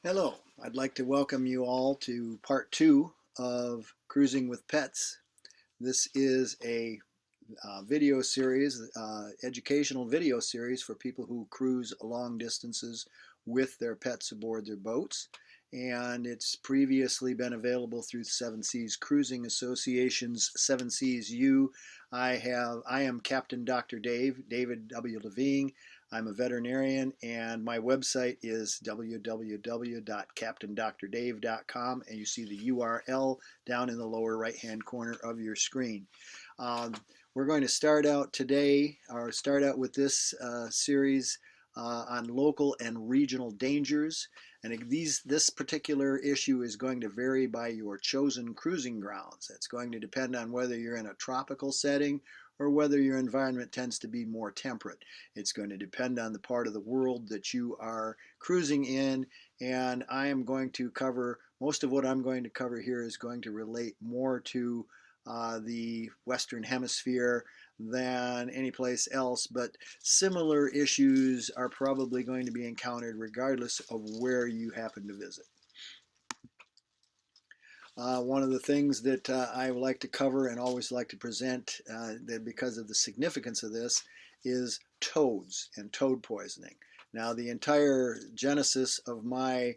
Hello, I'd like to welcome you all to part two of Cruising with Pets. This is a video series, educational video series for people who cruise long distances with their pets aboard their boats. And it's previously been available through Seven Seas Cruising Association's Seven Seas U. I am Captain Dr. David W. Levine. I'm a veterinarian, and my website is www.captaindrdave.com, and you see the URL down in the lower right-hand corner of your screen. Um, we're going to start out today, or start out with this series on local and regional dangers. And this particular issue is going to vary by your chosen cruising grounds. It's going to depend on whether you're in a tropical setting or whether your environment tends to be more temperate. It's going to depend on the part of the world that you are cruising in. And I am going to cover, most of what I'm going to cover here is going to relate more to the Western Hemisphere than any place else, but similar issues are probably going to be encountered regardless of where you happen to visit. One of the things that I like to cover and always like to present because of the significance of this is toads and toad poisoning. Now, the entire genesis of my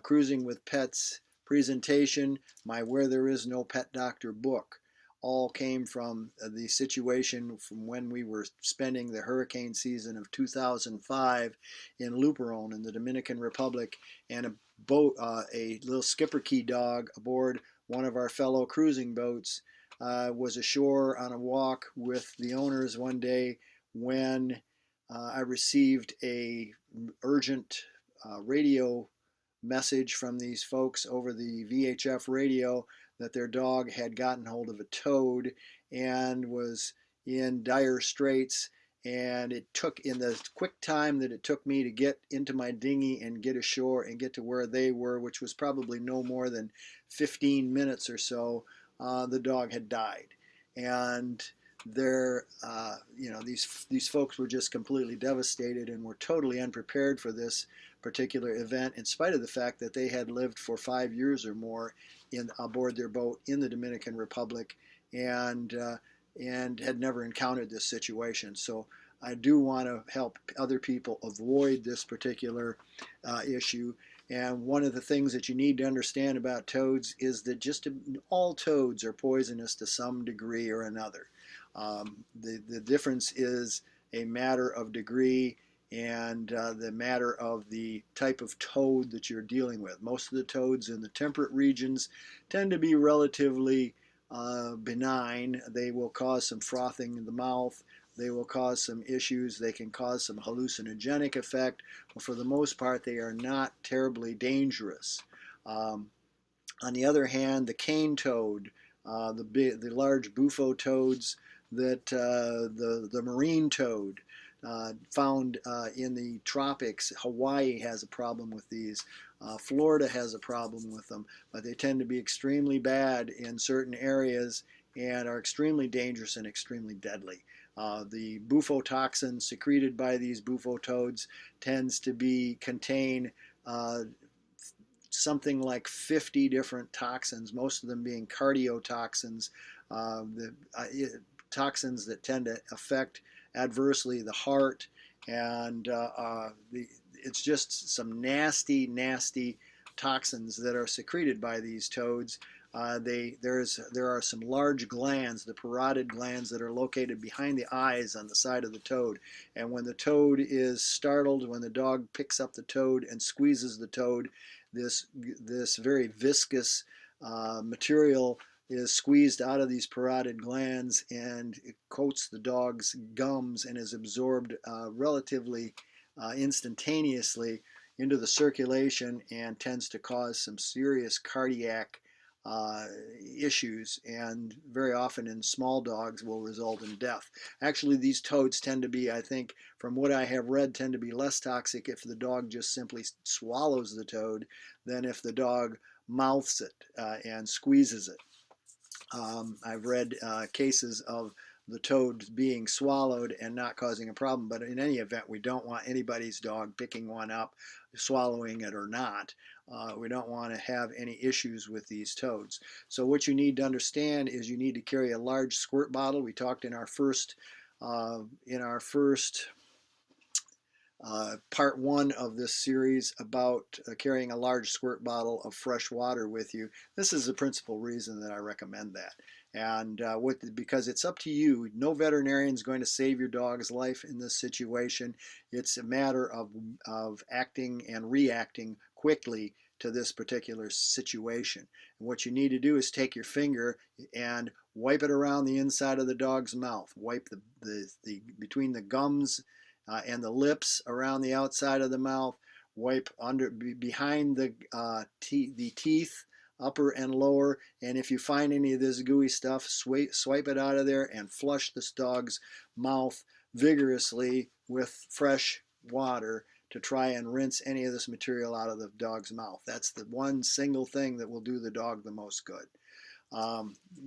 Cruising with Pets presentation, my Where There Is No Pet Doctor book, all came from the situation from when we were spending the hurricane season of 2005 in Luperon in the Dominican Republic, and a little skipper key dog aboard one of our fellow cruising boats was ashore on a walk with the owners one day when I received a urgent radio message from these folks over the VHF radio that their dog had gotten hold of a toad and was in dire straits. And it took, in the quick time that it took me to get into my dinghy and get ashore and get to where they were, which was probably no more than 15 minutes or so, the dog had died. And these folks were just completely devastated and were totally unprepared for this particular event, in spite of the fact that they had lived for 5 years or more aboard their boat in the Dominican Republic, and had never encountered this situation. So I do want to help other people avoid this particular issue. And one of the things that you need to understand about toads is that just all toads are poisonous to some degree or another. The difference is a matter of degree and the matter of the type of toad that you're dealing with. Most of the toads in the temperate regions tend to be relatively benign. They will cause some frothing in the mouth. They will cause some issues. They can cause some hallucinogenic effect. But for the most part, they are not terribly dangerous. Um, on the other hand, the cane toad, the large bufo toads, the marine toad, found in the tropics. Hawaii has a problem with these. Florida has a problem with them, but they tend to be extremely bad in certain areas and are extremely dangerous and extremely deadly. The bufotoxin secreted by these bufo toads tends to contain something like 50 different toxins, most of them being cardiotoxins, the toxins that tend to affect adversely the heart, and it's just some nasty, nasty toxins that are secreted by these toads. There are some large glands, the parotid glands, that are located behind the eyes on the side of the toad. And when the toad is startled, when the dog picks up the toad and squeezes the toad, this very viscous material is squeezed out of these parotid glands, and it coats the dog's gums and is absorbed relatively instantaneously into the circulation and tends to cause some serious cardiac uh, issues, and very often in small dogs will result in death. Actually, these toads tend to be, I think, from what I have read, tend to be less toxic if the dog just simply swallows the toad than if the dog mouths it and squeezes it. I've read cases of the toad being swallowed and not causing a problem. But in any event, we don't want anybody's dog picking one up, swallowing it or not. We don't want to have any issues with these toads. So what you need to understand is you need to carry a large squirt bottle. We talked in our first uh, in our first part one of this series about carrying a large squirt bottle of fresh water with you. This is the principal reason that I recommend that. And because it's up to you, no veterinarian is going to save your dog's life in this situation. It's a matter of acting and reacting quickly to this particular situation. And what you need to do is take your finger and wipe it around the inside of the dog's mouth. Wipe the between the gums and the lips around the outside of the mouth. Wipe behind the teeth, upper and lower. And if you find any of this gooey stuff, swipe it out of there and flush this dog's mouth vigorously with fresh water to try and rinse any of this material out of the dog's mouth. That's the one single thing that will do the dog the most good.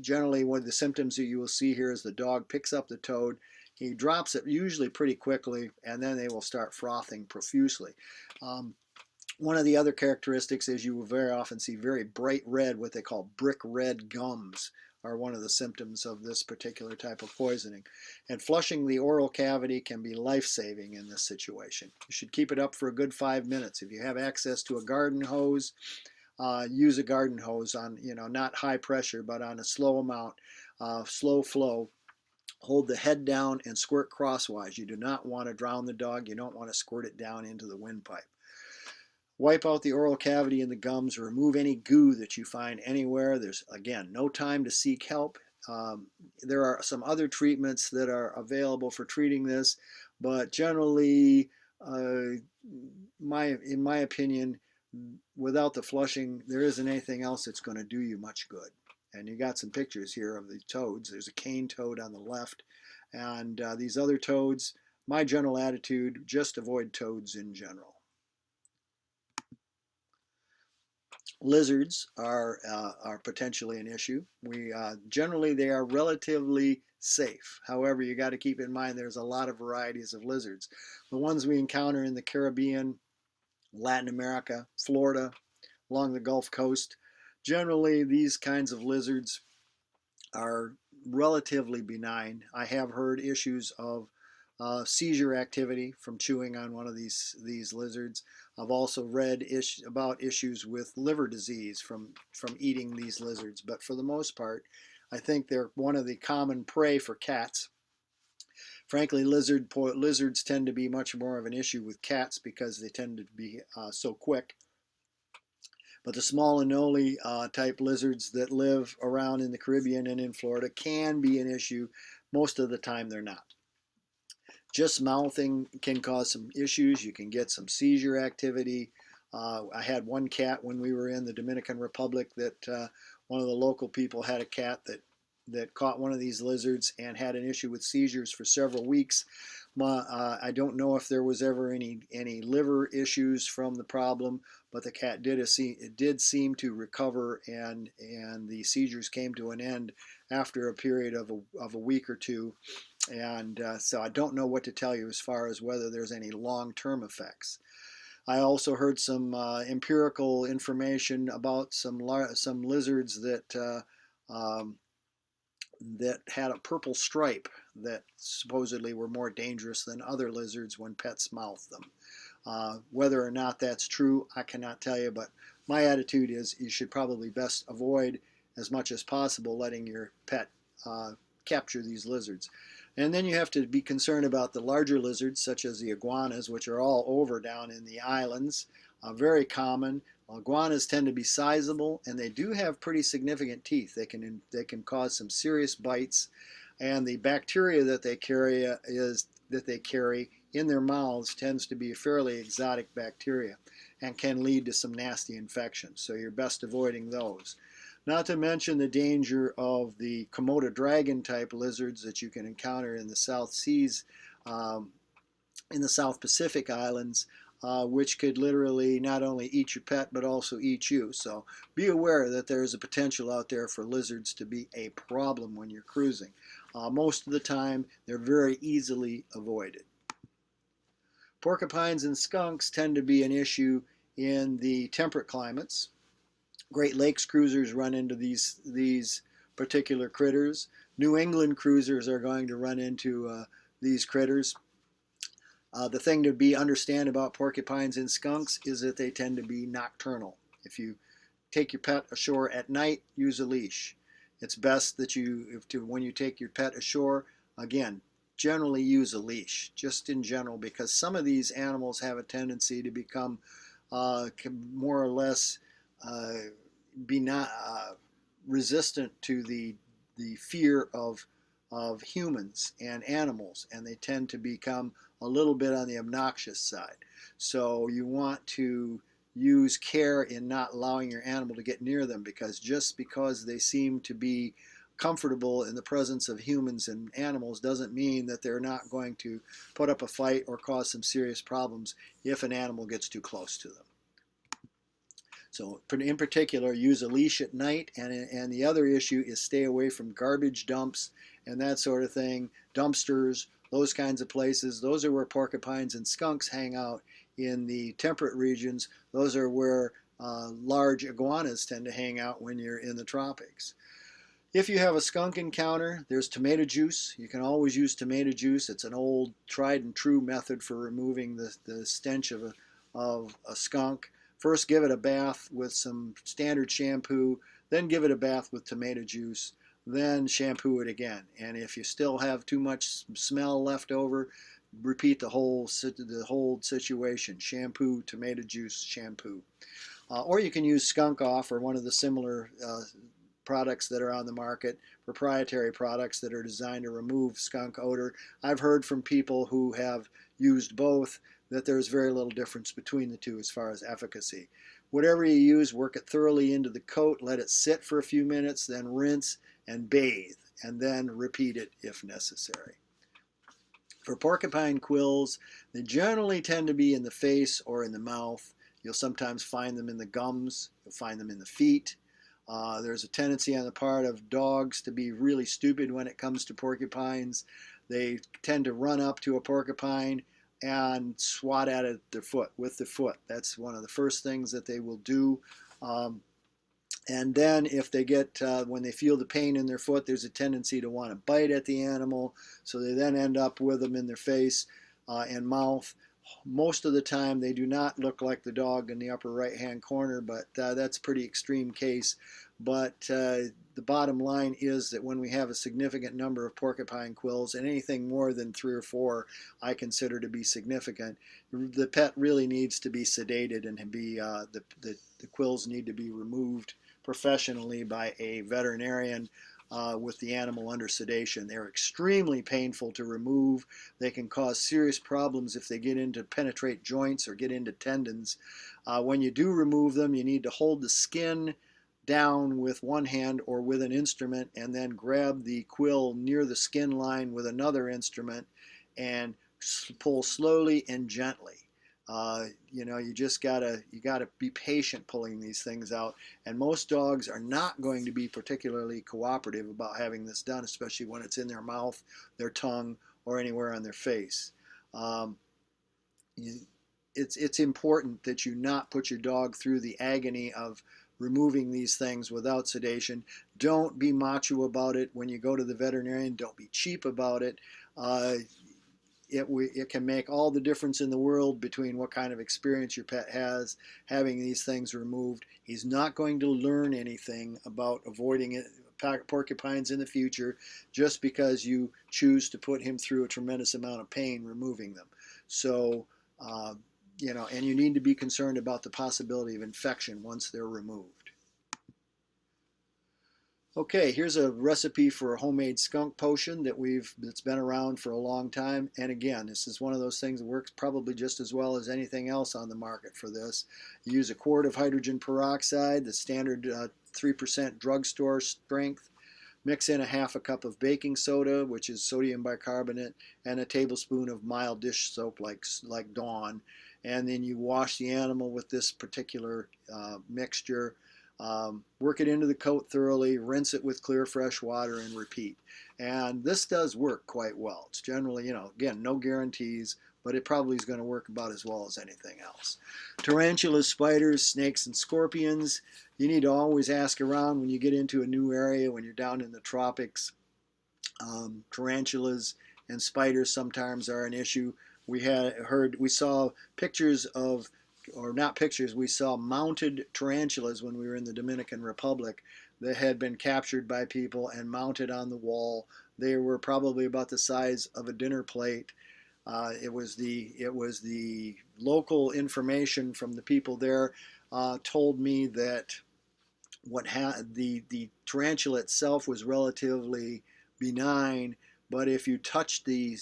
Generally, one of the symptoms that you will see here is the dog picks up the toad. He drops it usually pretty quickly, and then they will start frothing profusely. One of the other characteristics is you will very often see very bright red, what they call brick red gums are one of the symptoms of this particular type of poisoning. And flushing the oral cavity can be life-saving in this situation. You should keep it up for a good 5 minutes. If you have access to a garden hose, use a garden hose on, not high pressure, but on a slow amount, slow flow. Hold the head down and squirt crosswise. You do not want to drown the dog. You don't want to squirt it down into the windpipe. Wipe out the oral cavity and the gums. Remove any goo that you find anywhere. There's, again, no time to seek help. There are some other treatments that are available for treating this, but generally, in my opinion, without the flushing, there isn't anything else that's going to do you much good. And you got some pictures here of the toads. There's a cane toad on the left, and these other toads. My general attitude: just avoid toads in general. Lizards are potentially an issue. Generally they are relatively safe. However, you got to keep in mind there's a lot of varieties of lizards. The ones we encounter in the Caribbean, Latin America, Florida, along the Gulf Coast, generally these kinds of lizards are relatively benign. I have heard issues of seizure activity from chewing on one of these lizards. I've also read about issues with liver disease from eating these lizards, but for the most part, I think they're one of the common prey for cats. Frankly, lizards tend to be much more of an issue with cats because they tend to be so quick. But the small anole type lizards that live around in the Caribbean and in Florida can be an issue. Most of the time they're not. Just mouthing can cause some issues. You can get some seizure activity. I had one cat when we were in the Dominican Republic that one of the local people had a cat that caught one of these lizards and had an issue with seizures for several weeks. I don't know if there was ever any liver issues from the problem, but the cat did seem to recover, and the seizures came to an end after a period of a week or two. And so I don't know what to tell you as far as whether there's any long-term effects. I also heard some empirical information about some lizards that had a purple stripe that supposedly were more dangerous than other lizards when pets mouthed them. Whether or not that's true, I cannot tell you, but my attitude is you should probably best avoid as much as possible letting your pet capture these lizards. And then you have to be concerned about the larger lizards, such as the iguanas, which are all over down in the islands. Very common. Iguanas tend to be sizable, and they do have pretty significant teeth. They can cause some serious bites, and the bacteria that they carry in their mouths tends to be fairly exotic bacteria, and can lead to some nasty infections. So you're best avoiding those. Not to mention the danger of the Komodo dragon type lizards that you can encounter in the South Seas, in the South Pacific Islands, which could literally not only eat your pet but also eat you. So be aware that there is a potential out there for lizards to be a problem when you're cruising. Most of the time, they're very easily avoided. Porcupines and skunks tend to be an issue in the temperate climates. Great Lakes cruisers run into these particular critters. New England cruisers are going to run into these critters. The thing to understand about porcupines and skunks is that they tend to be nocturnal. If you take your pet ashore at night, use a leash. It's best that when you take your pet ashore, again, generally use a leash, just in general, because some of these animals have a tendency to become more or less be not resistant to the fear of humans and animals, and they tend to become a little bit on the obnoxious side. So you want to use care in not allowing your animal to get near them, because just because they seem to be comfortable in the presence of humans and animals doesn't mean that they're not going to put up a fight or cause some serious problems if an animal gets too close to them. So in particular, use a leash at night, and the other issue is stay away from garbage dumps and that sort of thing, dumpsters, those kinds of places. Those are where porcupines and skunks hang out. In the temperate regions, those are where large iguanas tend to hang out when you're in the tropics. If you have a skunk encounter, there's tomato juice. You can always use tomato juice. It's an old tried and true method for removing the stench of a skunk. First, give it a bath with some standard shampoo, then give it a bath with tomato juice, then shampoo it again. And if you still have too much smell left over, repeat the whole situation. Shampoo, tomato juice, shampoo. Or you can use Skunk Off or one of the similar products that are on the market, proprietary products that are designed to remove skunk odor. I've heard from people who have used both that there's very little difference between the two as far as efficacy. Whatever you use, work it thoroughly into the coat, let it sit for a few minutes, then rinse and bathe, and then repeat it if necessary. For porcupine quills, they generally tend to be in the face or in the mouth. You'll sometimes find them in the gums, you'll find them in the feet. There's a tendency on the part of dogs to be really stupid when it comes to porcupines. They tend to run up to a porcupine and swat at it with the foot. That's one of the first things that they will do. And then if they get, when they feel the pain in their foot, there's a tendency to want to bite at the animal. So they then end up with them in their face and mouth. Most of the time they do not look like the dog in the upper right hand corner, but that's a pretty extreme case. But the bottom line is that when we have a significant number of porcupine quills, and anything more than 3 or 4 I consider to be significant, the pet really needs to be sedated, and the quills need to be removed professionally by a veterinarian with the animal under sedation. They're extremely painful to remove. They can cause serious problems if they penetrate joints or get into tendons. When you do remove them, you need to hold the skin down with one hand or with an instrument, and then grab the quill near the skin line with another instrument and pull slowly and gently. You gotta be patient pulling these things out, and most dogs are not going to be particularly cooperative about having this done, especially when it's in their mouth, their tongue, or anywhere on their face. It's important that you not put your dog through the agony of removing these things without sedation. Don't be macho about it when you go to the veterinarian. Don't be cheap about it. It can make all the difference in the world between what kind of experience your pet has having these things removed. He's not going to learn anything about avoiding porcupines in the future just because you choose to put him through a tremendous amount of pain removing them. So, and you need to be concerned about the possibility of infection once they're removed. Okay, here's a recipe for a homemade skunk potion that's been around for a long time. And again, this is one of those things that works probably just as well as anything else on the market for this. You use a quart of hydrogen peroxide, the standard 3% drugstore strength. Mix in a half a cup of baking soda, which is sodium bicarbonate, and a tablespoon of mild dish soap like Dawn. And then you wash the animal with this particular mixture. Work it into the coat thoroughly, rinse it with clear fresh water, and repeat. And this does work quite well. It's generally, again, no guarantees, but it probably is going to work about as well as anything else. Tarantulas, spiders, snakes, and scorpions. You need to always ask around when you get into a new area, when you're down in the tropics. Tarantulas and spiders sometimes are an issue. We saw pictures of, or not pictures, we saw mounted tarantulas when we were in the Dominican Republic that had been captured by people and mounted on the wall. They were probably about the size of a dinner plate. It was the local information from the people there told me that the tarantula itself was relatively benign, but if you touch the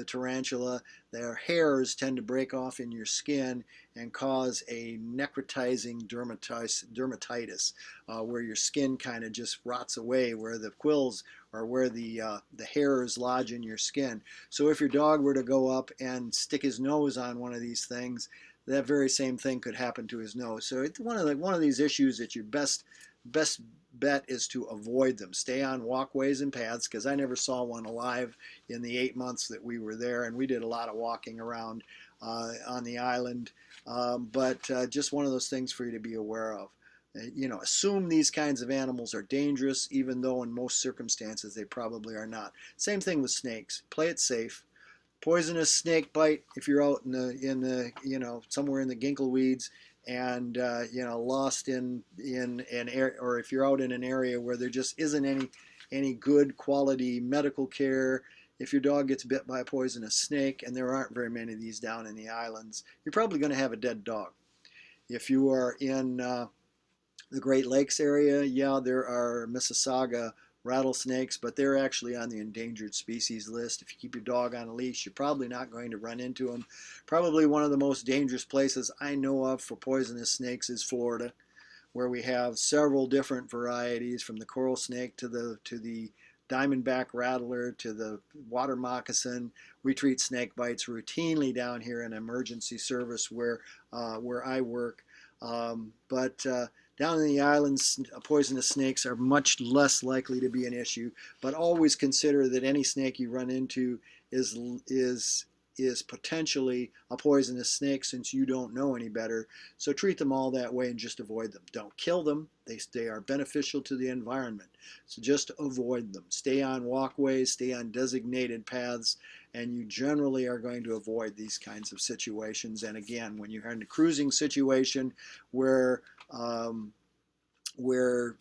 tarantula, their hairs tend to break off in your skin and cause a necrotizing dermatitis, where your skin kind of just rots away, where the quills or where the hairs lodge in your skin. So if your dog were to go up and stick his nose on one of these things, that very same thing could happen to his nose. So it's one of these issues that your best bet is to avoid them. Stay on walkways and paths, because I never saw one alive in the 8 months that we were there, and we did a lot of walking around on the island. But just one of those things for you to be aware of. Assume these kinds of animals are dangerous, even though in most circumstances they probably are not. Same thing with snakes. Play it safe. Poisonous snake bite, if you're out in the somewhere in the ginkle weeds, and lost in an area, or if you're out in an area where there just isn't any good quality medical care. If your dog gets bit by a poisonous snake, and there aren't very many of these down in the islands, you're probably going to have a dead dog. If you are in the Great Lakes area, yeah, there are Mississauga rattlesnakes, but they're actually on the endangered species list. If you keep your dog on a leash, you're probably not going to run into them. Probably one of the most dangerous places I know of for poisonous snakes is Florida, where we have several different varieties, from the coral snake to the diamondback rattler to the water moccasin. We treat snake bites routinely down here in emergency service where I work. But down in the islands, poisonous snakes are much less likely to be an issue. But always consider that any snake you run into is potentially a poisonous snake, since you don't know any better. So treat them all that way and just avoid them. Don't kill them. They are beneficial to the environment. So just avoid them. Stay on walkways, stay on designated paths, and you generally are going to avoid these kinds of situations. And again, when you're in a cruising situation where where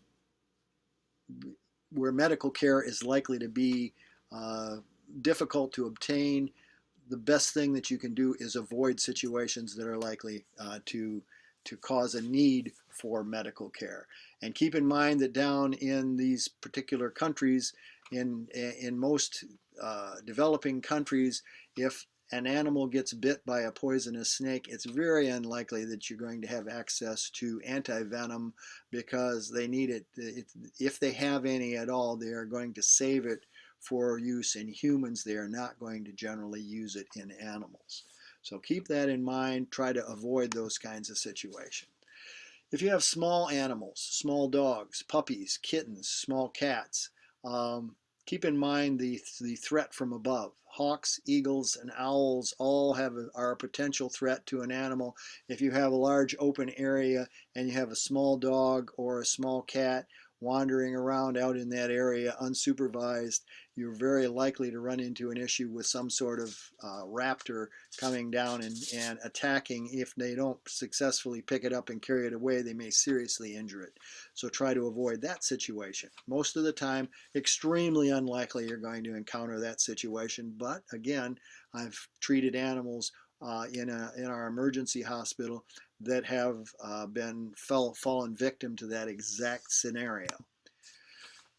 medical care is likely to be difficult to obtain, the best thing that you can do is avoid situations that are likely to cause a need for medical care. And keep in mind that down in these particular countries, in most developing countries, if an animal gets bit by a poisonous snake, it's very unlikely that you're going to have access to anti-venom, because they need it. If they have any at all, they are going to save it for use in humans. They are not going to generally use it in animals. So keep that in mind. Try to avoid those kinds of situations. If you have small animals, small dogs, puppies, kittens, small cats, keep in mind the threat from above. Hawks, eagles, and owls all are a potential threat to an animal. If you have a large open area and you have a small dog or a small cat wandering around out in that area unsupervised, you're very likely to run into an issue with some sort of raptor coming down and attacking. If they don't successfully pick it up and carry it away, they may seriously injure it. So try to avoid that situation. Most of the time, extremely unlikely you're going to encounter that situation. But again, I've treated animals in our emergency hospital that have fallen victim to that exact scenario.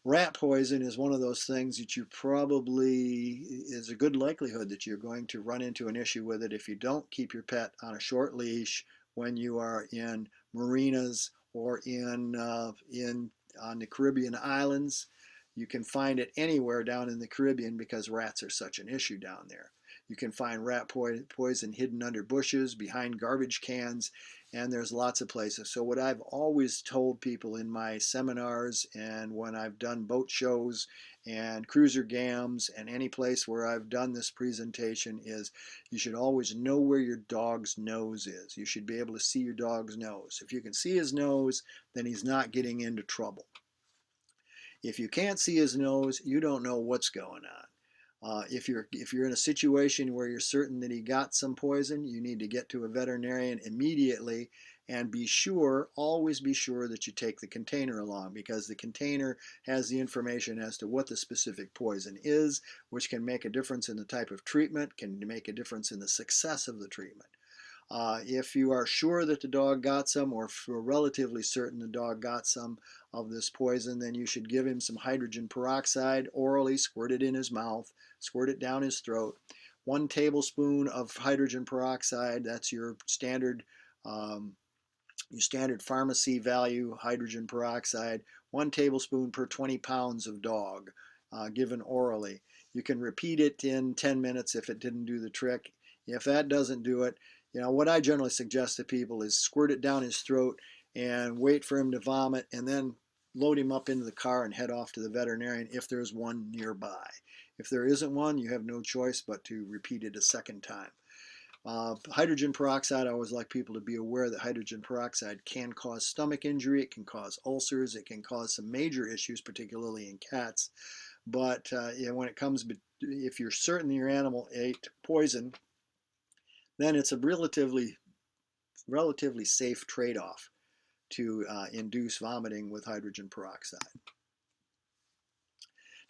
Rat poison is one of those things that you probably is a good likelihood that you're going to run into an issue with it if you don't keep your pet on a short leash when you are in marinas or on the Caribbean islands. You can find it anywhere down in the Caribbean because rats are such an issue down there. You can find rat poison hidden under bushes, behind garbage cans, and there's lots of places. So what I've always told people in my seminars and when I've done boat shows and cruiser gams and any place where I've done this presentation is you should always know where your dog's nose is. You should be able to see your dog's nose. If you can see his nose, then he's not getting into trouble. If you can't see his nose, you don't know what's going on. If you're in a situation where you're certain that he got some poison, you need to get to a veterinarian immediately and always be sure that you take the container along, because the container has the information as to what the specific poison is, which can make a difference in the type of treatment, can make a difference in the success of the treatment. If you are sure that the dog got some, or if you're relatively certain the dog got some of this poison, then you should give him some hydrogen peroxide orally, squirt it in his mouth, squirt it down his throat. 1 tablespoon of hydrogen peroxide, that's your standard pharmacy value hydrogen peroxide, 1 tablespoon per 20 pounds of dog, given orally. You can repeat it in 10 minutes if it didn't do the trick. If that doesn't do it, what I generally suggest to people is squirt it down his throat and wait for him to vomit, and then load him up into the car and head off to the veterinarian if there's one nearby. If there isn't one, you have no choice but to repeat it a second time. Hydrogen peroxide, I always like people to be aware that hydrogen peroxide can cause stomach injury, it can cause ulcers, it can cause some major issues, particularly in cats. But when it comes, if you're certain your animal ate poison, then it's a relatively safe trade-off to induce vomiting with hydrogen peroxide.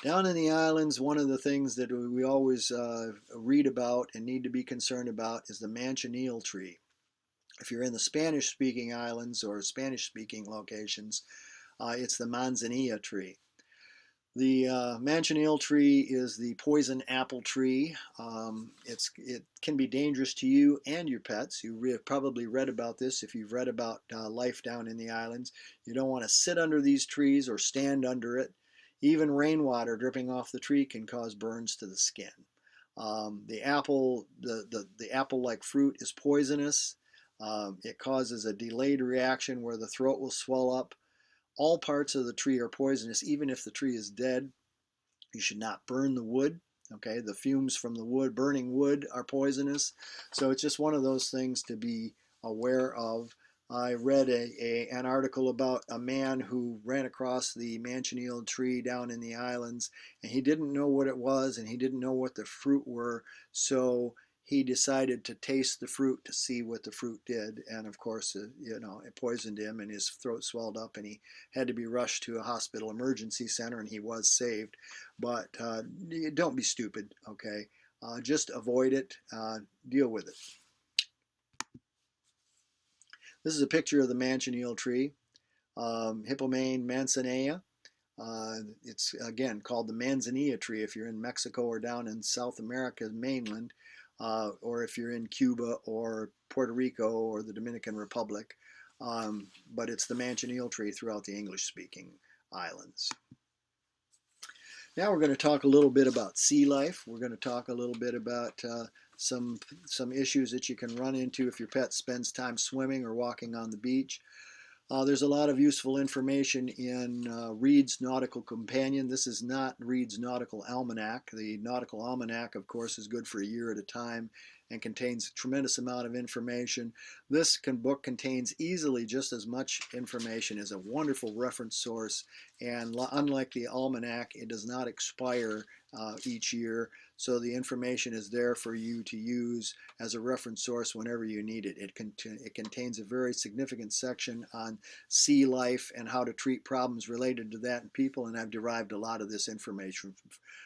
Down in the islands, one of the things that we always read about and need to be concerned about is the manchineel tree. If you're in the Spanish-speaking islands or Spanish-speaking locations, it's the manzanilla tree. The manchineel tree is the poison apple tree. It can be dangerous to you and your pets. You probably read about this if you've read about life down in the islands. You don't want to sit under these trees or stand under it. Even rainwater dripping off the tree can cause burns to the skin. The apple-like fruit is poisonous. It causes a delayed reaction where the throat will swell up. All parts of the tree are poisonous, even if the tree is dead. You should not burn the wood. Okay, the fumes from the wood, burning wood, are poisonous. So it's just one of those things to be aware of. I read an article about a man who ran across the manchineel tree down in the islands, and he didn't know what it was, and he didn't know what the fruit were, so he decided to taste the fruit to see what the fruit did, and of course, it poisoned him, and his throat swelled up, and he had to be rushed to a hospital emergency center, and he was saved. But don't be stupid, okay? Just avoid it, deal with it. This is a picture of the manchineel tree, Hippomane manzanea. It's again called the manzanilla tree if you're in Mexico or down in South America's mainland, or if you're in Cuba or Puerto Rico or the Dominican Republic. But it's the manchineel tree throughout the English-speaking islands. Now we're going to talk a little bit about sea life. We're going to talk a little bit about some issues that you can run into if your pet spends time swimming or walking on the beach. There's a lot of useful information in Reed's Nautical Companion. This is not Reed's Nautical Almanac. The Nautical Almanac, of course, is good for a year at a time and contains a tremendous amount of information. This book contains easily just as much information, as a wonderful reference source, and unlike the Almanac, it does not expire each year, so the information is there for you to use as a reference source whenever you need it. It contains a very significant section on sea life and how to treat problems related to that in people, and I've derived a lot of this information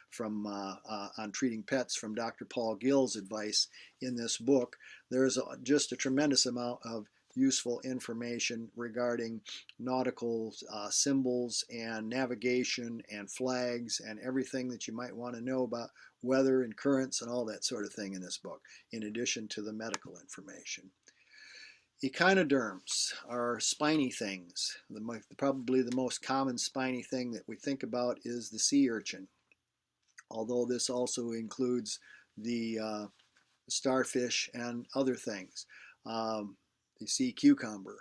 from on treating pets from Dr. Paul Gill's advice in this book. There's just a tremendous amount of useful information regarding nautical symbols and navigation and flags and everything that you might want to know about weather and currents and all that sort of thing in this book, in addition to the medical information. Echinoderms are spiny things. Probably the most common spiny thing that we think about is the sea urchin, although this also includes the starfish, and other things. The sea cucumber.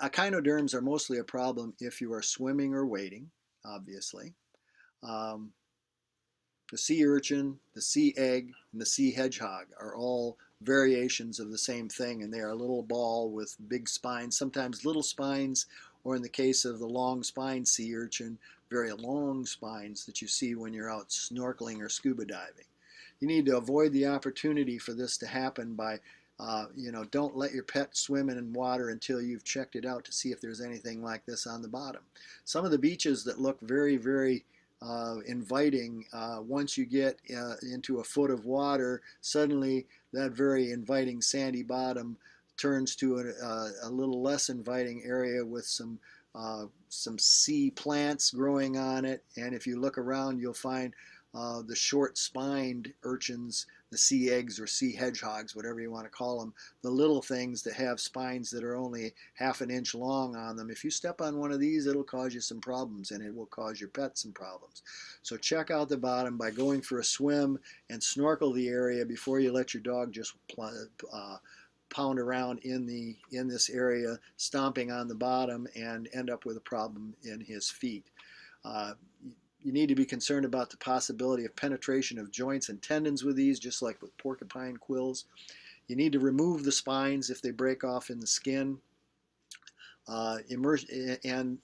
Echinoderms are mostly a problem if you are swimming or wading, obviously. Um, the sea urchin, the sea egg, and the sea hedgehog are all variations of the same thing, and they are a little ball with big spines, sometimes little spines, or in the case of the long spine sea urchin, very long spines that you see when you're out snorkeling or scuba diving. You need to avoid the opportunity for this to happen by don't let your pet swim in water until you've checked it out to see if there's anything like this on the bottom. Some of the beaches that look very, very inviting, once you get into a foot of water, suddenly that very inviting sandy bottom turns to a little less inviting area with some sea plants growing on it. And if you look around, you'll find the short-spined urchins, the sea eggs or sea hedgehogs, whatever you want to call them, the little things that have spines that are only half an inch long on them. If you step on one of these, it'll cause you some problems, and it will cause your pet some problems. So check out the bottom by going for a swim and snorkel the area before you let your dog just pound around in this area, stomping on the bottom, and end up with a problem in his feet. Uh, you need to be concerned about the possibility of penetration of joints and tendons with these, just like with porcupine quills. You need to remove the spines if they break off in the skin. And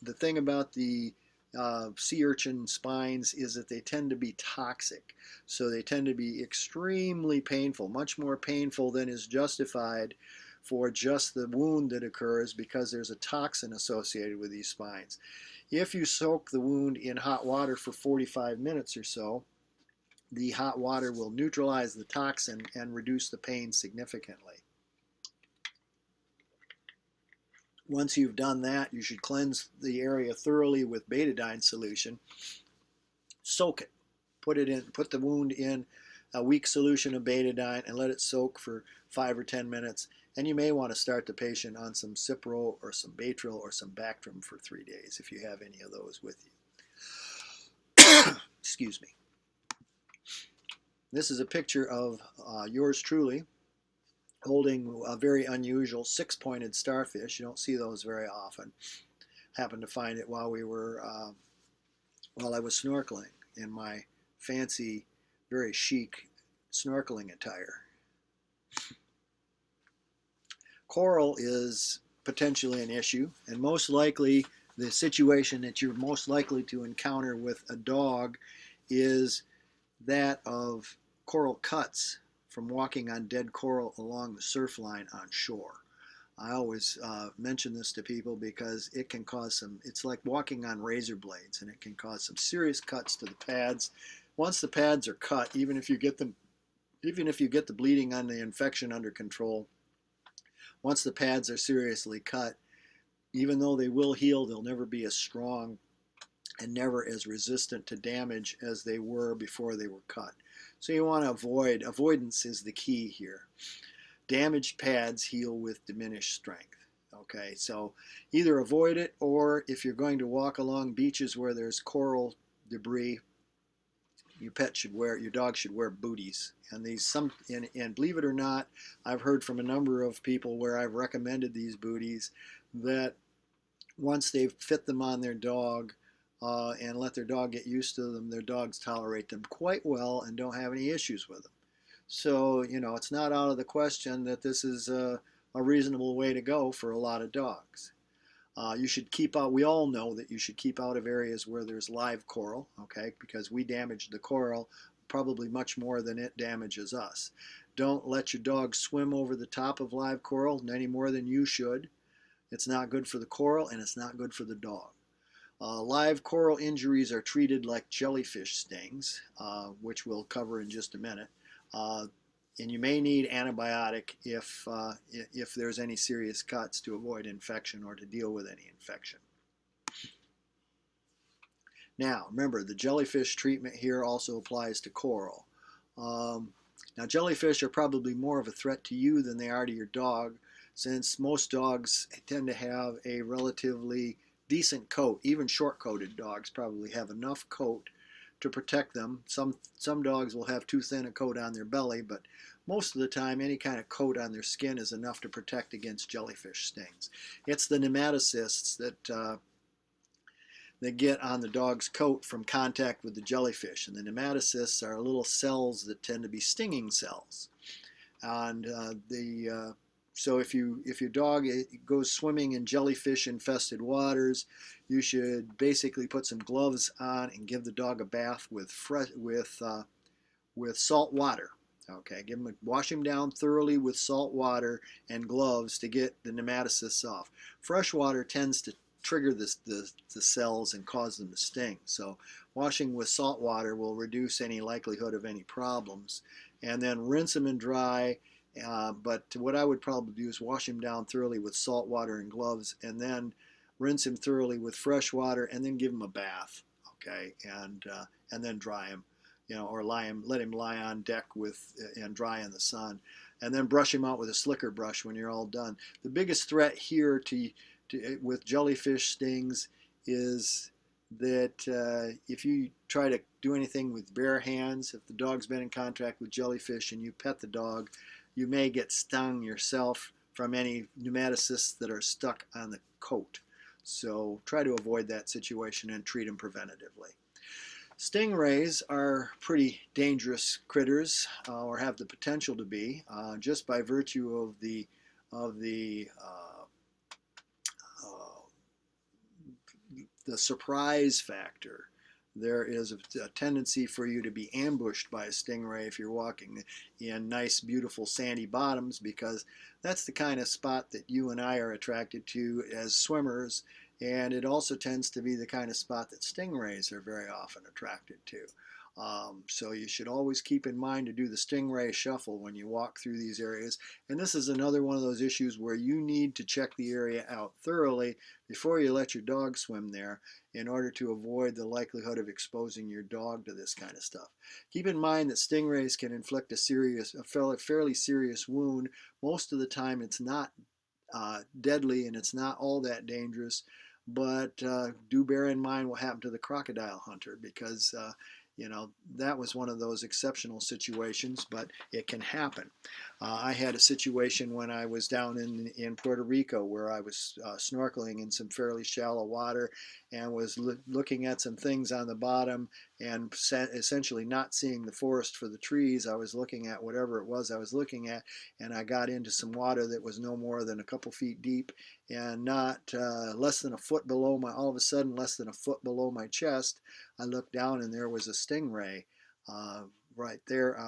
the thing about the sea urchin spines is that they tend to be toxic. So they tend to be extremely painful, much more painful than is justified for just the wound that occurs, because there's a toxin associated with these spines. If you soak the wound in hot water for 45 minutes or so, the hot water will neutralize the toxin and reduce the pain significantly. Once you've done that, you should cleanse the area thoroughly with betadine solution. Soak it. Put the wound in a weak solution of betadine and let it soak for 5 or 10 minutes. And you may want to start the patient on some Cipro or some Baytril or some Bactrim for 3 days if you have any of those with you. Excuse me. This is a picture of yours truly holding a very unusual 6-pointed starfish. You don't see those very often. Happened to find it while I was snorkeling in my fancy, very chic snorkeling attire. Coral is potentially an issue, and most likely the situation that you're most likely to encounter with a dog is that of coral cuts from walking on dead coral along the surf line on shore. I always mention this to people because it can cause it's like walking on razor blades, and it can cause some serious cuts to the pads. Once the pads are cut, even if you get the bleeding on the infection under control, once the pads are seriously cut, even though they will heal, they'll never be as strong and never as resistant to damage as they were before they were cut. So you want to avoidance is the key here. Damaged pads heal with diminished strength. Okay, so either avoid it, or if you're going to walk along beaches where there's coral debris, your dog should wear booties. And believe it or not, I've heard from a number of people where I've recommended these booties that once they've fit them on their dog and let their dog get used to them, their dogs tolerate them quite well and don't have any issues with them. So, it's not out of the question that this is a reasonable way to go for a lot of dogs. You should keep out, we all know that you should keep out of areas where there's live coral, okay, because we damage the coral probably much more than it damages us. Don't let your dog swim over the top of live coral any more than you should. It's not good for the coral, and it's not good for the dog. Live coral injuries are treated like jellyfish stings, which we'll cover in just a minute. And you may need antibiotic if there's any serious cuts to avoid infection or to deal with any infection. Now, remember, the jellyfish treatment here also applies to coral. Now, jellyfish are probably more of a threat to you than they are to your dog, since most dogs tend to have a relatively decent coat. Even short-coated dogs probably have enough coat to protect them. Some dogs will have too thin a coat on their belly, but most of the time any kind of coat on their skin is enough to protect against jellyfish stings. It's the nematocysts that get on the dog's coat from contact with the jellyfish, and the nematocysts are little cells that tend to be stinging cells. And so if your dog goes swimming in jellyfish infested waters, you should basically put some gloves on and give the dog a bath with salt water. Okay, wash him down thoroughly with salt water and gloves to get the nematocysts off. Fresh water tends to trigger the cells and cause them to sting. So washing with salt water will reduce any likelihood of any problems. And then rinse them and dry. But what I would probably do is wash him down thoroughly with salt water and gloves, and then rinse him thoroughly with fresh water, and then give him a bath. Okay, and then dry him, or let him lie on deck and dry in the sun, and then brush him out with a slicker brush when you're all done. The biggest threat here with jellyfish stings is that if you try to do anything with bare hands, if the dog's been in contact with jellyfish and you pet the dog, you may get stung yourself from any nematocysts that are stuck on the coat. So try to avoid that situation and treat them preventatively. Stingrays are pretty dangerous critters, or have the potential to be, just by virtue of the surprise factor. There is a tendency for you to be ambushed by a stingray if you're walking in nice, beautiful sandy bottoms, because that's the kind of spot that you and I are attracted to as swimmers, and it also tends to be the kind of spot that stingrays are very often attracted to. So you should always keep in mind to do the stingray shuffle when you walk through these areas. And this is another one of those issues where you need to check the area out thoroughly before you let your dog swim there, in order to avoid the likelihood of exposing your dog to this kind of stuff. Keep in mind that stingrays can inflict a fairly serious wound. Most of the time it's not deadly and it's not all that dangerous, but do bear in mind what happened to the crocodile hunter, because that was one of those exceptional situations, but it can happen. I had a situation when I was down in Puerto Rico where I was snorkeling in some fairly shallow water and was looking at some things on the bottom and essentially not seeing the forest for the trees. I was looking at whatever it was I was looking at, and I got into some water that was no more than a couple feet deep and not less than a foot below all of a sudden, less than a foot below my chest, I looked down and there was a stingray right there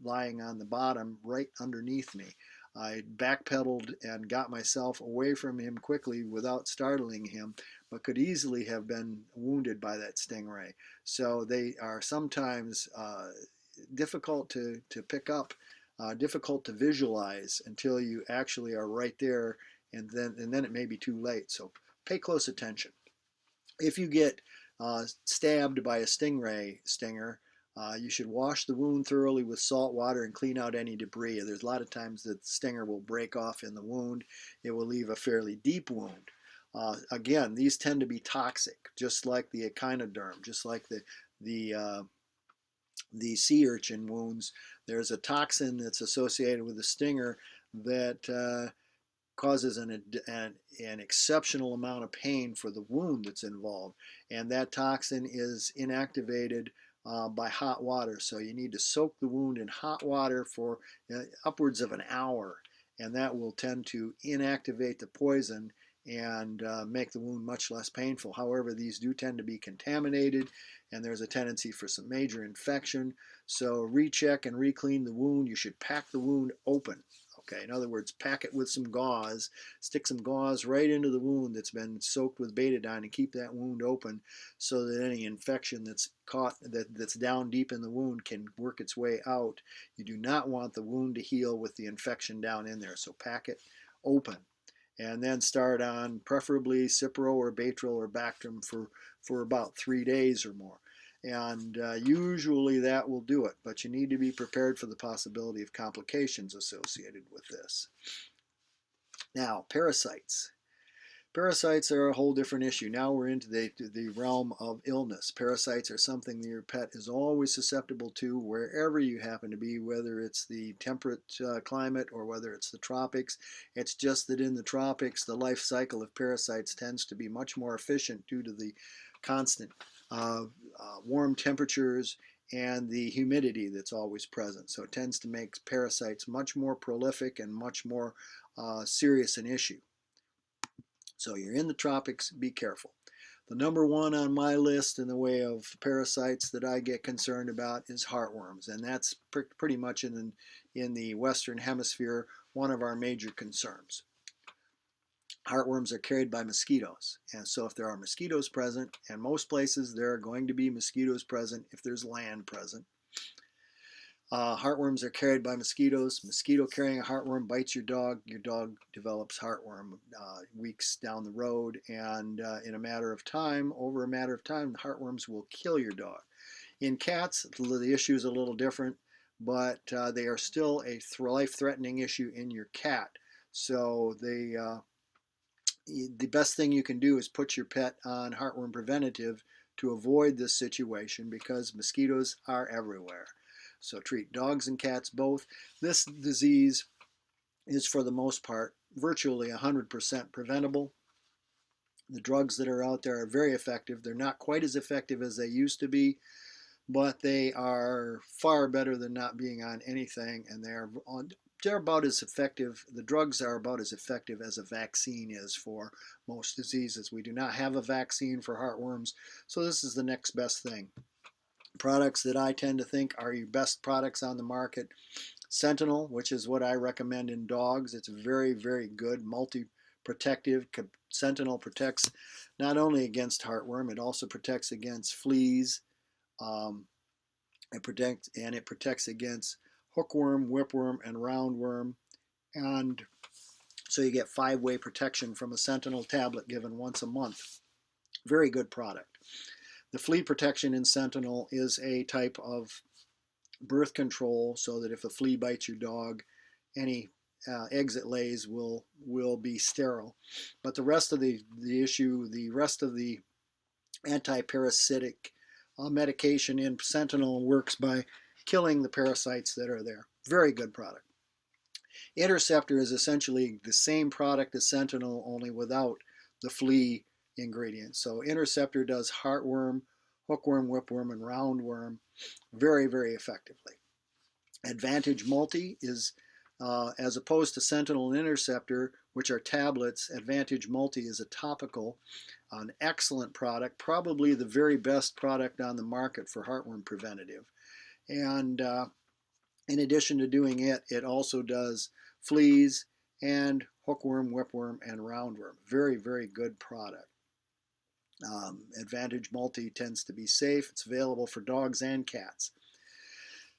lying on the bottom right underneath me. I backpedaled and got myself away from him quickly without startling him, but could easily have been wounded by that stingray. So they are sometimes difficult to pick up, difficult to visualize until you actually are right there, and then it may be too late. So pay close attention. If you get stabbed by a stingray stinger, you should wash the wound thoroughly with salt water and clean out any debris. There's a lot of times that the stinger will break off in the wound. It will leave a fairly deep wound. Again, these tend to be toxic, just like the echinoderm, just like the sea urchin wounds. There's a toxin that's associated with the stinger that causes an exceptional amount of pain for the wound that's involved, and that toxin is inactivated by hot water. So you need to soak the wound in hot water for upwards of an hour, and that will tend to inactivate the poison and make the wound much less painful. However, these do tend to be contaminated, and there's a tendency for some major infection. So recheck and re-clean the wound. You should pack the wound open. Okay, in other words, pack it with some gauze, stick some gauze right into the wound that's been soaked with betadine, and keep that wound open so that any infection that's caught, that's down deep in the wound, can work its way out. You do not want the wound to heal with the infection down in there, so pack it open. And then start on preferably Cipro or Baytril or Bactrim for about 3 days or more. And usually that will do it, but you need to be prepared for the possibility of complications associated with this. Now, parasites. Parasites are a whole different issue. Now we're into the realm of illness. Parasites are something that your pet is always susceptible to wherever you happen to be, whether it's the temperate climate or whether it's the tropics. It's just that in the tropics, the life cycle of parasites tends to be much more efficient due to the constant warm temperatures and the humidity that's always present. So it tends to make parasites much more prolific and much more serious an issue. So you're in the tropics, be careful. The number one on my list in the way of parasites that I get concerned about is heartworms, and that's pretty much in the Western Hemisphere one of our major concerns. Heartworms are carried by mosquitoes, and so if there are mosquitoes present, and most places there are going to be mosquitoes present if there's land present, heartworms are carried by mosquitoes. Mosquito carrying a heartworm bites your dog develops heartworm weeks down the road, and over a matter of time, the heartworms will kill your dog. In cats, the issue is a little different, but they are still a life-threatening issue in your cat. So the best thing you can do is put your pet on heartworm preventative to avoid this situation, because mosquitoes are everywhere. So treat dogs and cats both. This disease is, for the most part, virtually 100% preventable. The drugs that are out there are very effective. They're not quite as effective as they used to be, but they are far better than not being on anything, and they're about as effective. The drugs are about as effective as a vaccine is for most diseases. We do not have a vaccine for heartworms, so this is the next best thing. Products that I tend to think are your best products on the market: Sentinel, which is what I recommend in dogs. It's very, very good, multi-protective. Sentinel protects not only against heartworm, it also protects against fleas. It protects against hookworm, whipworm, and roundworm. And so you get 5-way protection from a Sentinel tablet given once a month. Very good product. The flea protection in Sentinel is a type of birth control, so that if a flea bites your dog, any eggs it lays will be sterile. But the rest of the rest of the anti-parasitic medication in Sentinel works by killing the parasites that are there. Very good product. Interceptor is essentially the same product as Sentinel, only without the flea ingredients. So Interceptor does heartworm, hookworm, whipworm, and roundworm very, very effectively. Advantage Multi is, as opposed to Sentinel and Interceptor, which are tablets, Advantage Multi is a topical, an excellent product, probably the very best product on the market for heartworm preventative. And in addition to doing it, it also does fleas and hookworm, whipworm, and roundworm. Very, very good product. Advantage Multi tends to be safe. It's available for dogs and cats.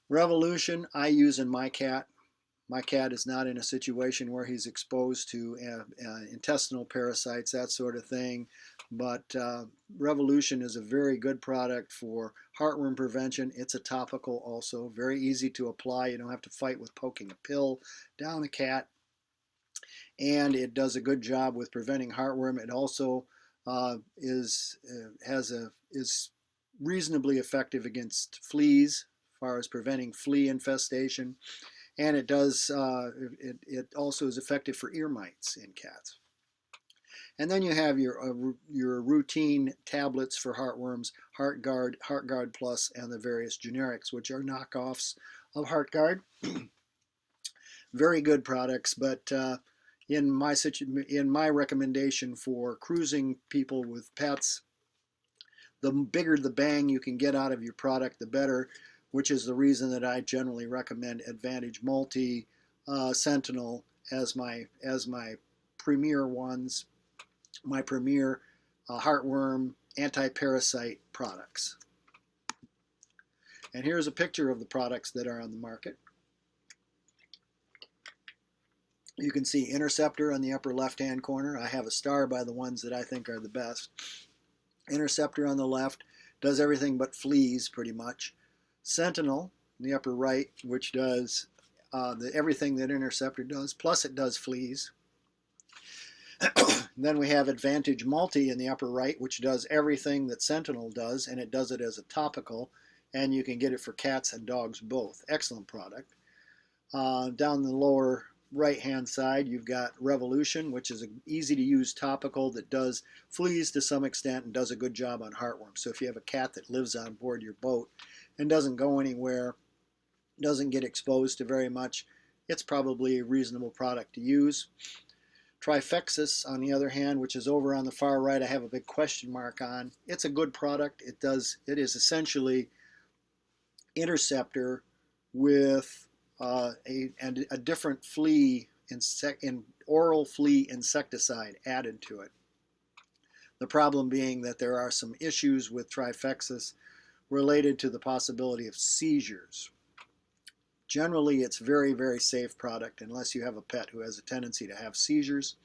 Revolution I use in my cat. My cat is not in a situation where he's exposed to intestinal parasites, that sort of thing. But Revolution is a very good product for heartworm prevention. It's a topical also, very easy to apply. You don't have to fight with poking a pill down the cat. And it does a good job with preventing heartworm. It also is reasonably effective against fleas, as far as preventing flea infestation. And it also is effective for ear mites in cats. And then you have your routine tablets for heartworms: HeartGuard Plus, and the various generics, which are knockoffs of HeartGuard. Very good products, but in my recommendation for cruising people with pets, the bigger the bang you can get out of your product, the better, which is the reason that I generally recommend Advantage Multi, Sentinel as my premier ones, my premier heartworm anti-parasite products. And here's a picture of the products that are on the market. You can see Interceptor on the upper left-hand corner. I have a star by the ones that I think are the best. Interceptor on the left does everything but fleas, pretty much. Sentinel in the upper right, which does everything that Interceptor does, plus it does fleas. Then we have Advantage Multi in the upper right, which does everything that Sentinel does, and it does it as a topical, and you can get it for cats and dogs both. Excellent product. Down the lower right hand side, you've got Revolution, which is an easy to use topical that does fleas to some extent and does a good job on heartworms. So if you have a cat that lives on board your boat and doesn't go anywhere, doesn't get exposed to very much, it's probably a reasonable product to use. Trifexis, on the other hand, which is over on the far right, I have a big question mark on. It's a good product. It is essentially Interceptor with a different oral flea insecticide added to it. The problem being that there are some issues with Trifexis related to the possibility of seizures. Generally, it's very, very safe product unless you have a pet who has a tendency to have seizures.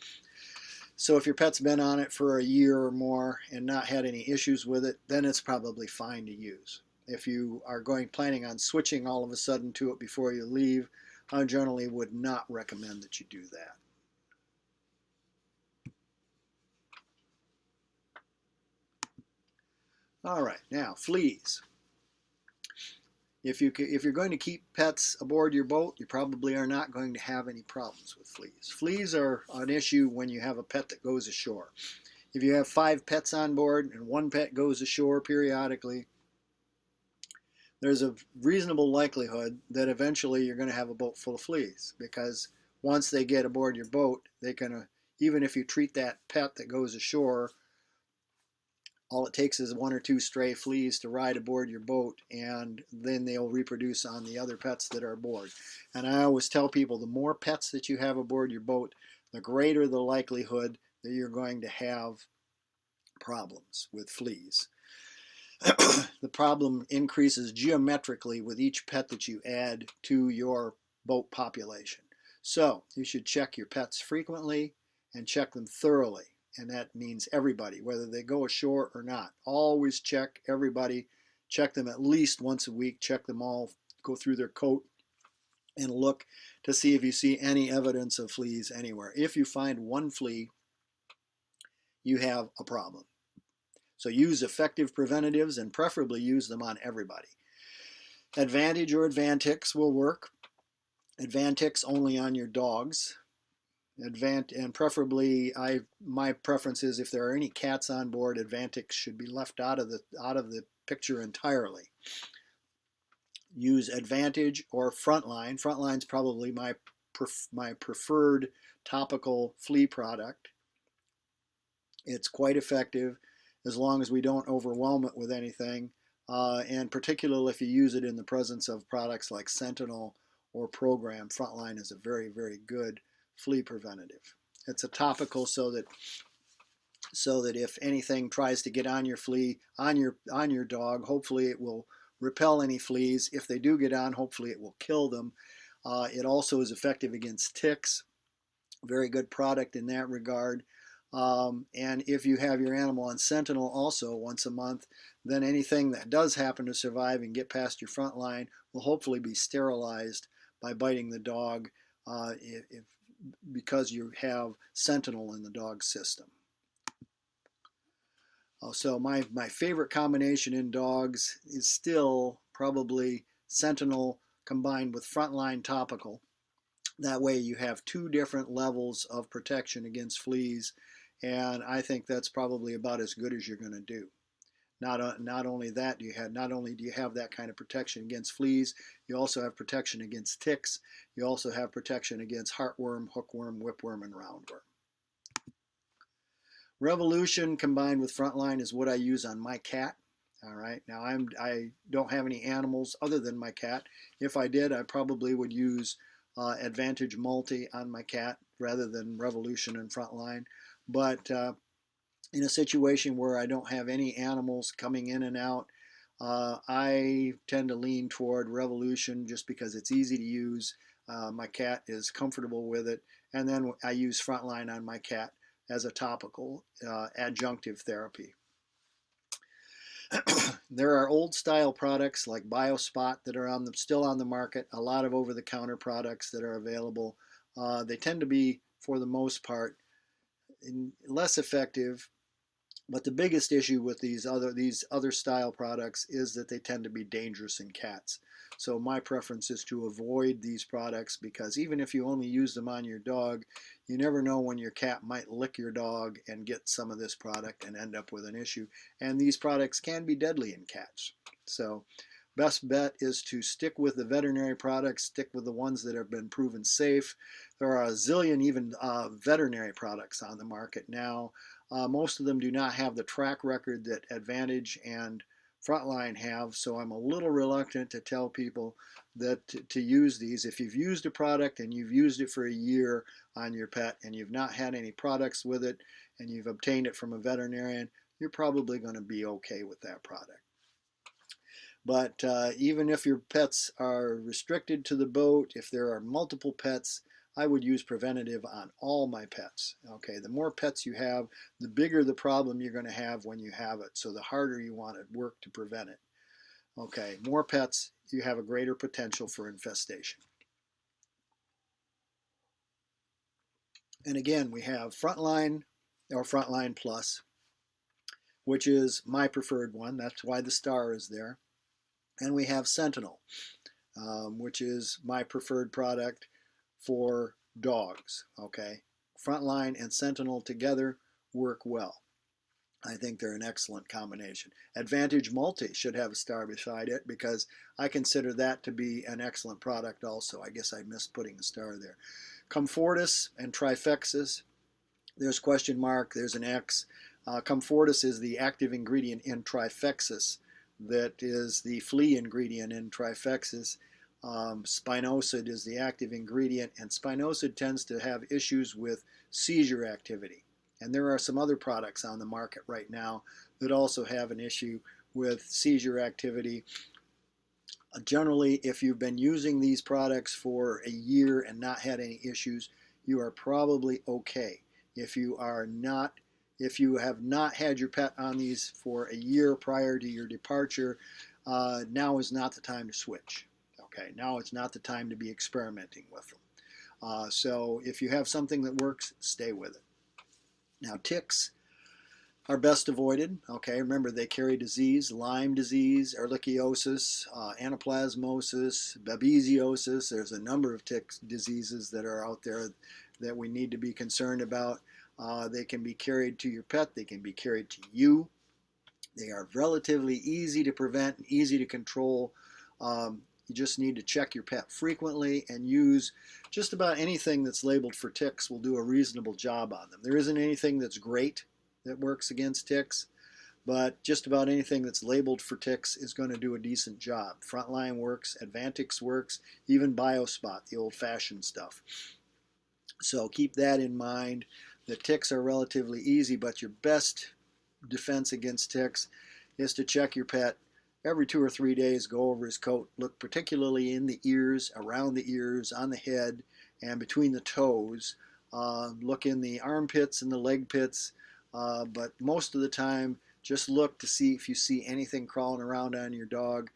So if your pet's been on it for a year or more and not had any issues with it, then it's probably fine to use. If you are planning on switching all of a sudden to it before you leave, I generally would not recommend that you do that. All right, now fleas. If you're going to keep pets aboard your boat, you probably are not going to have any problems with fleas. Fleas are an issue when you have a pet that goes ashore. If you have 5 pets on board and 1 pet goes ashore periodically, there's a reasonable likelihood that eventually you're going to have a boat full of fleas, because once they get aboard your boat, even if you treat that pet that goes ashore, all it takes is 1 or 2 stray fleas to ride aboard your boat, and then they'll reproduce on the other pets that are aboard. And I always tell people, the more pets that you have aboard your boat, the greater the likelihood that you're going to have problems with fleas. The problem increases geometrically with each pet that you add to your boat population. So you should check your pets frequently and check them thoroughly. And that means everybody, whether they go ashore or not. Always check everybody. Check them at least once a week. Check them all. Go through their coat and look to see if you see any evidence of fleas anywhere. If you find 1 flea, you have a problem. So use effective preventatives and preferably use them on everybody. Advantage or Advantix will work. Advantix only on your dogs. And preferably, my preference is if there are any cats on board, Advantix should be left out of the picture entirely. Use Advantage or Frontline. Frontline's probably my preferred topical flea product. It's quite effective as long as we don't overwhelm it with anything, and particularly if you use it in the presence of products like Sentinel or Program. Frontline is a very, very good flea preventative. It's a topical so that if anything tries to get on your flea, on your dog, hopefully it will repel any fleas. If they do get on, hopefully it will kill them. It also is effective against ticks. Very good product in that regard. And if you have your animal on Sentinel also once a month, then anything that does happen to survive and get past your front line will hopefully be sterilized by biting the dog, because you have Sentinel in the dog system. So my favorite combination in dogs is still probably Sentinel combined with Frontline topical. That way you have 2 different levels of protection against fleas, and I think that's probably about as good as you're going to do. Not only do you have that kind of protection against fleas, you also have protection against ticks. You also have protection against heartworm, hookworm, whipworm, and roundworm. Revolution combined with Frontline is what I use on my cat. All right, now I don't have any animals other than my cat. If I did, I probably would use Advantage Multi on my cat rather than Revolution and Frontline. But in a situation where I don't have any animals coming in and out, I tend to lean toward Revolution just because it's easy to use. My cat is comfortable with it, and then I use Frontline on my cat as a topical adjunctive therapy. There are old style products like BioSpot that are still on the market, a lot of over-the-counter products that are available. They tend to be, for the most part, less effective. But the biggest issue with these other style products is that they tend to be dangerous in cats. So my preference is to avoid these products, because even if you only use them on your dog, you never know when your cat might lick your dog and get some of this product and end up with an issue. And these products can be deadly in cats. So best bet is to stick with the veterinary products, stick with the ones that have been proven safe. There are a zillion even veterinary products on the market now. Most of them do not have the track record that Advantage and Frontline have, so I'm a little reluctant to tell people that to use these. If you've used a product and you've used it for a year on your pet and you've not had any products with it and you've obtained it from a veterinarian, you're probably going to be okay with that product. But even if your pets are restricted to the boat, if there are multiple pets, I would use preventative on all my pets. Okay, the more pets you have, the bigger the problem you're going to have when you have it. So the harder you want to work to prevent it. Okay, more pets, you have a greater potential for infestation. And again, we have Frontline or Frontline Plus, which is my preferred one. That's why the star is there. And we have Sentinel, which is my preferred product for dogs. Okay, Frontline and Sentinel together work well. I think they're an excellent combination. Advantage Multi should have a star beside it, because I consider that to be an excellent product also. I guess I missed putting a star there. Comfortis and Trifexis, there's question mark, there's an X. Comfortis is the active ingredient in Trifexis that is the flea ingredient in Trifexis. Spinosad is the active ingredient, and Spinosad tends to have issues with seizure activity. And there are some other products on the market right now that also have an issue with seizure activity. Generally, if you've been using these products for a year and not had any issues, you are probably okay. If you have not had your pet on these for a year prior to your departure, now is not the time to switch. Okay, now it's not the time to be experimenting with them. So if you have something that works, stay with it. Now, ticks are best avoided. Okay, remember they carry disease: Lyme disease, ehrlichiosis, anaplasmosis, babesiosis. There's a number of tick diseases that are out there that we need to be concerned about. They can be carried to your pet. They can be carried to you. They are relatively easy to prevent and easy to control. You just need to check your pet frequently and use just about anything that's labeled for ticks will do a reasonable job on them. There isn't anything that's great that works against ticks, but just about anything that's labeled for ticks is going to do a decent job. Frontline works, Advantix works, even Biospot, the old-fashioned stuff. So keep that in mind. The ticks are relatively easy, but your best defense against ticks is to check your pet every 2 or 3 days. Go over his coat, look particularly in the ears, around the ears, on the head, and between the toes. Look in the armpits and the leg pits, but most of the time just look to see if you see anything crawling around on your dog.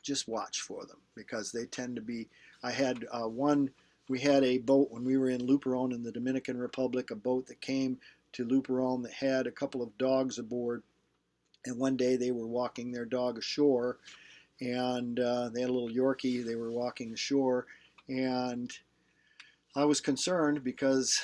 Just watch for them, because they tend to be. We had a boat when we were in Luperon in the Dominican Republic, a boat that came to Luperon that had a couple of dogs aboard. And one day they were walking their dog ashore, and they had a little Yorkie. They were walking ashore, and I was concerned because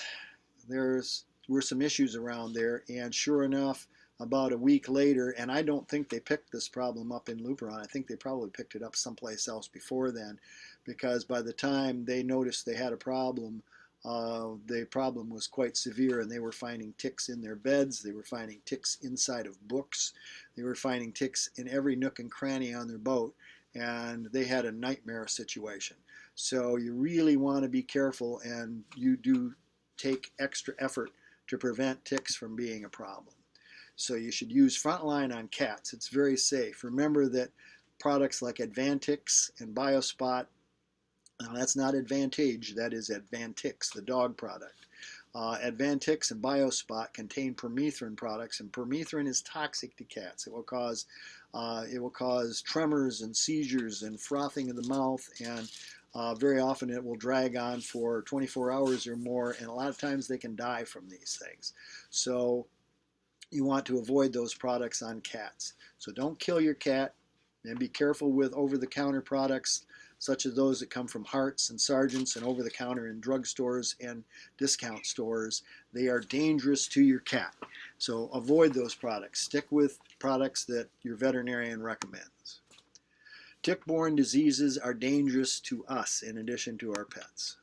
there were some issues around there. And sure enough, about a week later, and I don't think they picked this problem up in Luperon. I think they probably picked it up someplace else before then, because by the time they noticed they had a problem, the problem was quite severe, and they were finding ticks in their beds. They were finding ticks inside of books. They were finding ticks in every nook and cranny on their boat, and they had a nightmare situation. So you really want to be careful, and you do take extra effort to prevent ticks from being a problem. So you should use Frontline on cats. It's very safe. Remember that products like Advantix and Biospot, now that's not Advantage, that is Advantix, the dog product. Advantix and Biospot contain permethrin products, and permethrin is toxic to cats. It will cause tremors and seizures and frothing of the mouth, and Very often it will drag on for 24 hours or more, and a lot of times they can die from these things. So you want to avoid those products on cats. So don't kill your cat, and be careful with over-the-counter products such as those that come from Harts and Sargents and over-the-counter in drugstores and discount stores. They are dangerous to your cat. So avoid those products. Stick with products that your veterinarian recommends. Tick-borne diseases are dangerous to us in addition to our pets.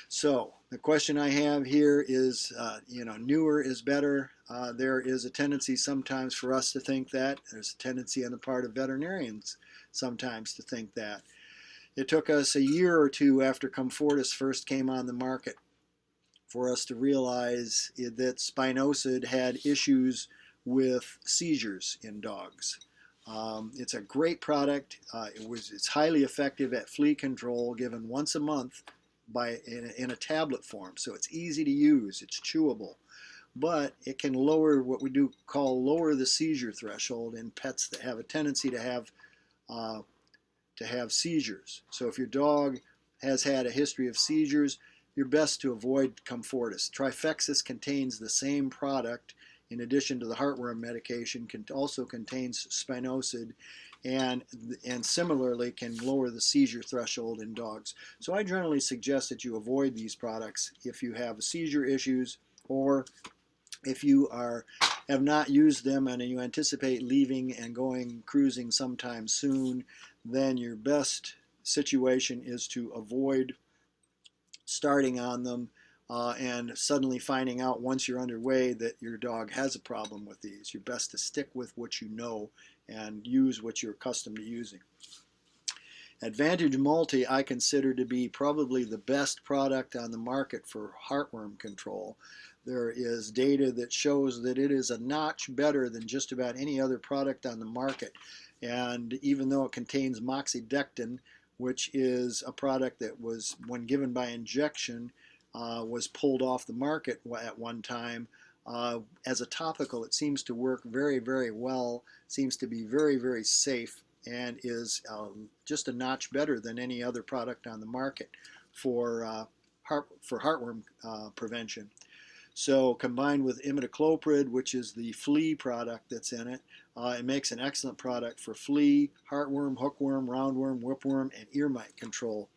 So the question I have here is, newer is better. There is a tendency sometimes for us to think that. There's a tendency on the part of veterinarians sometimes to think that. It took us a year or two after Comfortis first came on the market for us to realize that spinosad had issues with seizures in dogs. It's a great product. It's highly effective at flea control, given once a month in a tablet form. So it's easy to use. It's chewable, but it can lower what we do call lower the seizure threshold in pets that have a tendency to have seizures. So if your dog has had a history of seizures, you're best to avoid Comfortis. Trifexis contains the same product. In addition to the heartworm medication, also contains spinosad, and similarly can lower the seizure threshold in dogs. So I generally suggest that you avoid these products if you have seizure issues, or if you have not used them and you anticipate leaving and going cruising sometime soon. Then your best situation is to avoid starting on them and suddenly finding out once you're underway that your dog has a problem with these. You're best to stick with what you know and use what you're accustomed to using. Advantage Multi I consider to be probably the best product on the market for heartworm control. There is data that shows that it is a notch better than just about any other product on the market. And even though it contains moxidectin, which is a product that was, when given by injection, was pulled off the market at one time, as a topical, it seems to work very, very well, seems to be very, very safe, and is just a notch better than any other product on the market for heartworm prevention. So combined with imidacloprid, which is the flea product that's in it, it makes an excellent product for flea, heartworm, hookworm, roundworm, whipworm, and ear mite control.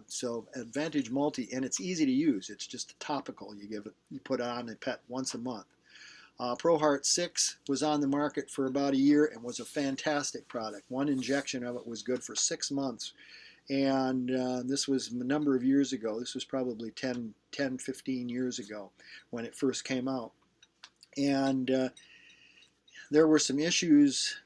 So Advantage Multi, and it's easy to use. It's just a topical. You put it on a pet once a month. ProHeart 6 was on the market for about a year and was a fantastic product. One injection of it was good for 6 months. And this was a number of years ago. This was probably 10, 15 years ago when it first came out. And there were some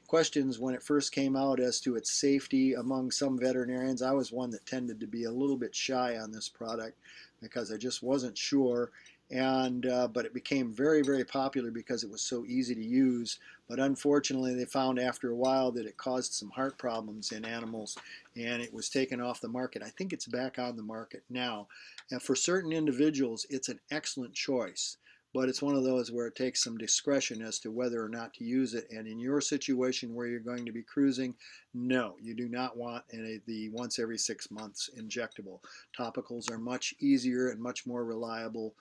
questions when it first came out as to its safety among some veterinarians. I was one that tended to be a little bit shy on this product because I just wasn't sure. But it became very, very popular because it was so easy to use. But unfortunately, they found after a while that it caused some heart problems in animals, and it was taken off the market. I think it's back on the market now. And for certain individuals, it's an excellent choice. But it's one of those where it takes some discretion as to whether or not to use it. And in your situation where you're going to be cruising, no, you do not want the once every 6 months injectable. Topicals are much easier and much more reliable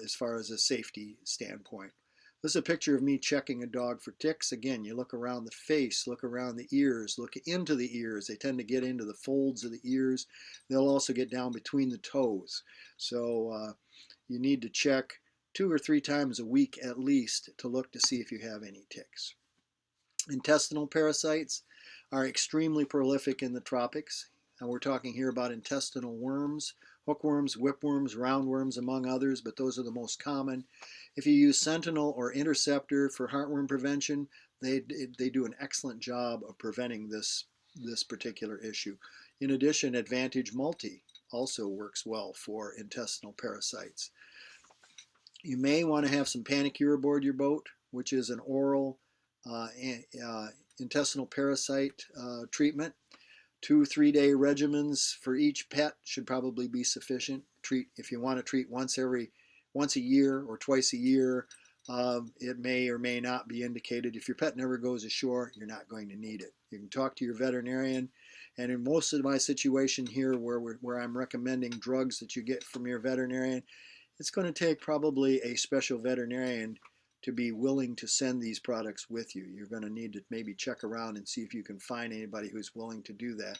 as far as a safety standpoint. This is a picture of me checking a dog for ticks. Again, you look around the face, look around the ears, look into the ears. They tend to get into the folds of the ears. They'll also get down between the toes. So you need to check 2 or 3 times a week at least to look to see if you have any ticks. Intestinal parasites are extremely prolific in the tropics. And we're talking here about intestinal worms, hookworms, whipworms, roundworms, among others, but those are the most common. If you use Sentinel or Interceptor for heartworm prevention, they do an excellent job of preventing this particular issue. In addition, Advantage Multi also works well for intestinal parasites. You may want to have some Panacur aboard your boat, which is an oral intestinal parasite treatment. 2-3 day regimens for each pet should probably be sufficient. If you want to treat once a year or twice a year, it may or may not be indicated. If your pet never goes ashore, you're not going to need it. You can talk to your veterinarian And in most of my situation here where I'm recommending drugs that you get from your veterinarian, it's going to take probably a special veterinarian to be willing to send these products with you. You're going to need to maybe check around and see if you can find anybody who's willing to do that.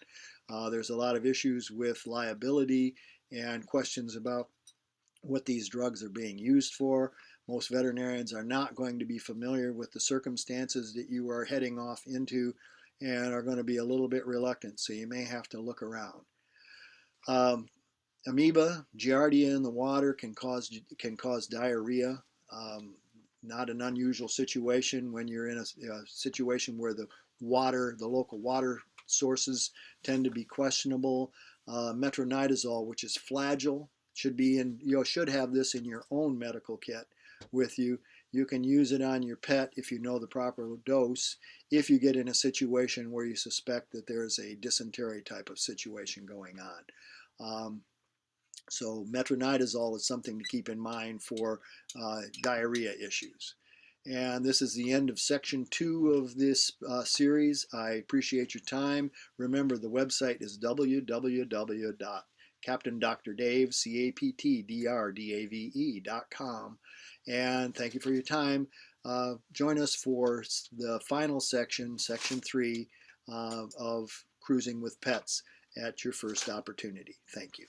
There's a lot of issues with liability and questions about what these drugs are being used for. Most veterinarians are not going to be familiar with the circumstances that you are heading off into and are going to be a little bit reluctant, so you may have to look around. Amoeba, Giardia in the water can cause diarrhea. Not an unusual situation when you're in a situation where the local water sources tend to be questionable. Metronidazole, which is Flagyl, should have this in your own medical kit with you. You can use it on your pet if you know the proper dose, if you get in a situation where you suspect that there's a dysentery type of situation going on. So metronidazole is something to keep in mind for diarrhea issues. And this is the end of section 2 of this series. I appreciate your time. Remember, the website is www.CaptainDrDave.com. And thank you for your time. Join us for the final section, section 3, of cruising with pets at your first opportunity. Thank you.